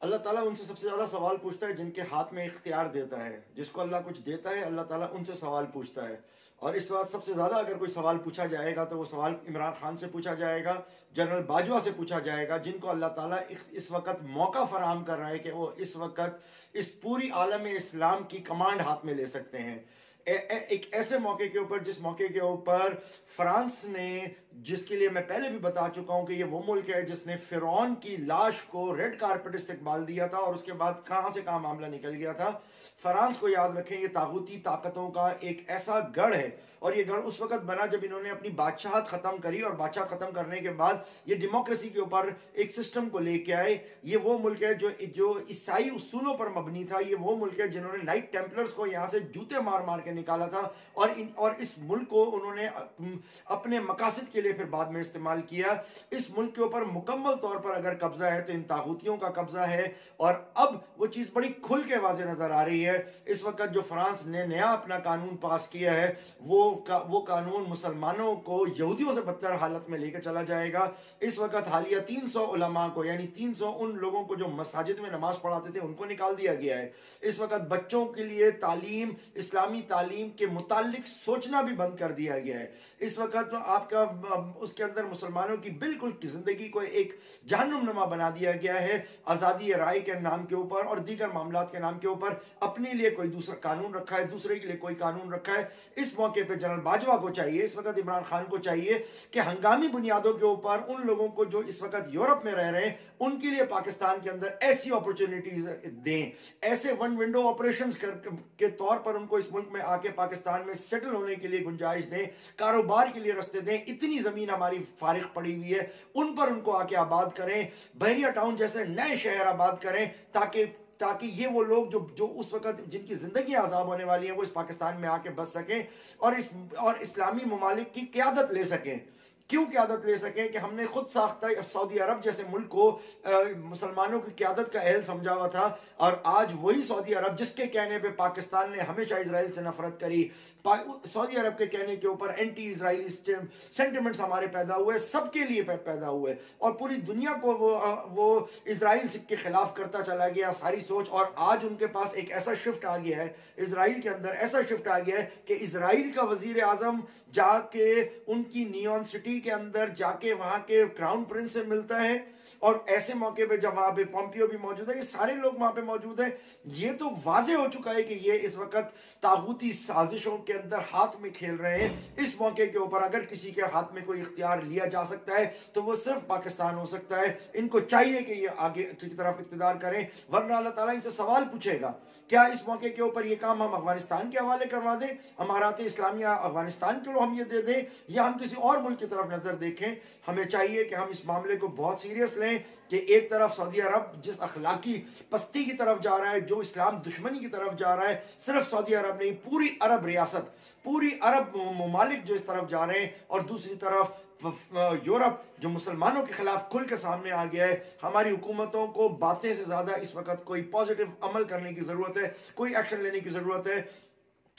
اللہ تعالیٰ ان سے سب سے زیادہ سوال پوچھتا ہے جن کے ہاتھ میں اختیار دیتا ہے. جس کو اللہ کچھ دیتا ہے اللہ تعالیٰ ان سے سوال پوچھتا ہے. اور اس وقت سب سے زیادہ اگر کوئی سوال پوچھا جائے گا تو وہ سوال عمران خان سے پوچھا جائے گا, جنرل باجوہ سے پوچھا جائے گا, جن کو اللہ تعالیٰ اس وقت موقع فراہم کر رہا ہے کہ وہ اس وقت اس پوری عالم اسلام کی کمانڈ ہاتھ میں لے سکتے ہیں. ایک ایسے موقع کے اوپر جس موقع کے اوپر فرانس نے, جس کے لیے میں پہلے بھی بتا چکا ہوں کہ یہ وہ ملک ہے جس نے فرعون کی لاش کو ریڈ کارپٹ استقبال دیا تھا اور اس کے بعد کہاں سے کہاں معاملہ نکل گیا تھا. فرانس کو یاد رکھیں یہ طاغوتی طاقتوں کا ایک ایسا گڑھ ہے, اور یہ گڑھ اس وقت بنا جب انہوں نے اپنی بادشاہت ختم کری, اور بادشاہت ختم کرنے کے بعد یہ ڈیموکریسی کے اوپر ایک سسٹم کو لے کے آئے. یہ وہ ملک ہے جو عیسائی اصولوں پر مبنی تھا. یہ وہ ملک ہے جنہوں نے نائٹ ٹیمپلرز کو یہاں سے جوتے مار مار کے نکالا تھا, اور اس ملک کو انہوں نے اپنے مقاصد کے لیے پھر بعد میں استعمال کیا. اس ملک کے اوپر مکمل طور پر اگر قبضہ ہے تو ان طاغوتیوں کا قبضہ ہے, اور اب وہ چیز بڑی کھل کے واضح نظر آ رہی ہے. اس وقت جو فرانس نے نیا اپنا قانون پاس کیا ہے وہ قانون مسلمانوں کو یہودیوں سے بدتر حالت میں لے کے چلا جائے گا. اس وقت حالیہ 300 علماء کو, یعنی 300 ان لوگوں کو جو مساجد میں نماز پڑھاتے تھے, ان کو نکال دیا گیا ہے. اس وقت بچوں کے لیے تعلیم, اسلامی تعلیم کے متعلق سوچنا بھی بند کر دیا گیا ہے. اس وقت آپ کا اس کے اندر مسلمانوں کی بالکل زندگی کو ایک جہنم نما بنا دیا گیا ہے. آزادی رائے کے نام کے اوپر اور دیگر معاملات کے نام کے اوپر اپنے لیے کوئی دوسرا قانون رکھا ہے, دوسرے کے لیے کوئی قانون رکھا ہے. اس موقع پہ جنرل باجوہ کو چاہیے, اس وقت عمران خان کو چاہیے کہ ہنگامی بنیادوں کے اوپر ان لوگوں کو جو اس وقت یورپ میں رہ رہے ہیں ان کے لیے پاکستان کے اندر ایسی اپرچونٹیز دیں, ایسے ون ونڈو آپریشنز کے طور پر ان کو اس ملک میں آ کے پاکستان میں سیٹل ہونے کے لیے گنجائش دیں, کاروبار کے لیے رستے دیں. اتنی زمین ہماری فارغ پڑی ہوئی ہے, ان پر ان کو آ کے آباد کریں. بحریہ ٹاؤن جیسے نئے شہر آباد کریں تاکہ یہ وہ لوگ جو اس وقت جن کی زندگی عذاب ہونے والی ہیں وہ اس پاکستان میں آ کے بس سکیں اور اسلامی ممالک کی قیادت لے سکیں. کیوں قیادت لے سکیں کہ ہم نے خود ساختہ سعودی عرب جیسے ملک کو مسلمانوں کی قیادت کا اہل سمجھا ہوا تھا, اور آج وہی سعودی عرب جس کے کہنے پہ پاکستان نے ہمیشہ اسرائیل سے نفرت کری, سعودی عرب کے کہنے کے اوپر اینٹی اسرائیلی سینٹیمنٹس ہمارے پیدا ہوئے, سب کے لیے پیدا ہوئے, اور پوری دنیا کو وہ اسرائیل کے خلاف کرتا چلا گیا ساری سوچ. اور آج ان کے پاس ایک ایسا شفٹ آ گیا ہے, اسرائیل کے اندر ایسا شفٹ آ گیا ہے کہ اسرائیل کا وزیر اعظم جا کے ان کی نیون سٹی کے اندر جا کے وہاں کے کراؤن پرنس سے ملتا ہے, اور ایسے موقع پہ جب وہاں پہ پومپیو بھی موجود ہے, یہ سارے لوگ وہاں پہ موجود ہیں. یہ تو واضح ہو چکا ہے کہ یہ اس وقت طاغوتی سازشوں کے اندر ہاتھ میں کھیل رہے ہیں. اس موقع کے اوپر اگر کسی کے ہاتھ میں کوئی اختیار لیا جا سکتا ہے تو وہ صرف پاکستان ہو سکتا ہے. ان کو چاہیے کہ یہ آگے کی طرف اقتدار کریں, ورنہ اللہ تعالیٰ ان سے سوال پوچھے گا. کیا اس موقع کے اوپر یہ کام ہم افغانستان کے حوالے کروا دیں, امارات اسلامیہ افغانستان کے لوگ ہم یہ دے دیں, یا ہم کسی اور ملک کی طرف نظر دیکھیں؟ ہمیں چاہیے کہ ہم اس معاملے کو بہت سیریس لیں کہ ایک طرف سعودی عرب جس اخلاقی پستی کی طرف جا رہا ہے, جو اسلام دشمنی کی طرف جا رہا ہے, صرف سعودی عرب نہیں پوری عرب ریاست, پوری عرب ممالک جو اس طرف جا رہے ہیں, اور دوسری طرف یورپ جو مسلمانوں کے خلاف کھل کے سامنے آ گیا ہے. ہماری حکومتوں کو باتیں سے زیادہ اس وقت کوئی پازیٹیو عمل کرنے کی ضرورت ہے, کوئی ایکشن لینے کی ضرورت ہے.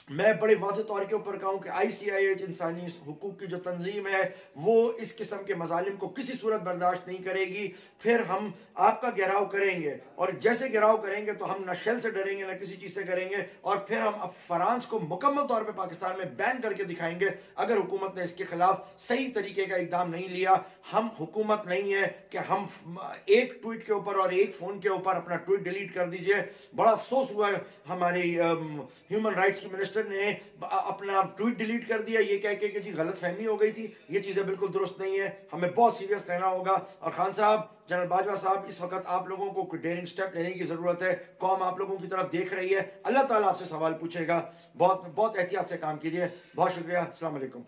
میں بڑے واضح طور کے اوپر کہوں کہ ICIH انسانی حقوق کی جو تنظیم ہے وہ اس قسم کے مظالم کو کسی صورت برداشت نہیں کرے گی. پھر ہم آپ کا گھیراؤ کریں گے, اور جیسے گھیراؤ کریں گے تو ہم نہ شیل سے ڈریں گے نہ کسی چیز سے کریں گے, اور پھر ہم فرانس کو مکمل طور پہ پاکستان میں بین کر کے دکھائیں گے اگر حکومت نے اس کے خلاف صحیح طریقے کا اقدام نہیں لیا. ہم حکومت نہیں ہے کہ ہم ایک ٹویٹ کے اوپر اور ایک فون کے اوپر اپنا ٹویٹ ڈیلیٹ کر دیجئے. بڑا افسوس ہوا ہے ہماری ہیومن رائٹس کی منسٹر نے اپنا ٹویٹ ڈیلیٹ کر دیا یہ کہہ کے کہ جی غلط فہمی ہو گئی تھی. یہ چیزیں بالکل درست نہیں ہے, ہمیں بہت سیریس لینا ہوگا. اور خان صاحب, جنرل باجوہ صاحب, اس وقت آپ لوگوں کو کوئی ڈیرنگ سٹیپ لینے کی ضرورت ہے. قوم آپ لوگوں کی طرف دیکھ رہی ہے, اللہ تعالیٰ آپ سے سوال پوچھے گا. بہت بہت احتیاط سے کام کیجئے. بہت شکریہ. السلام علیکم.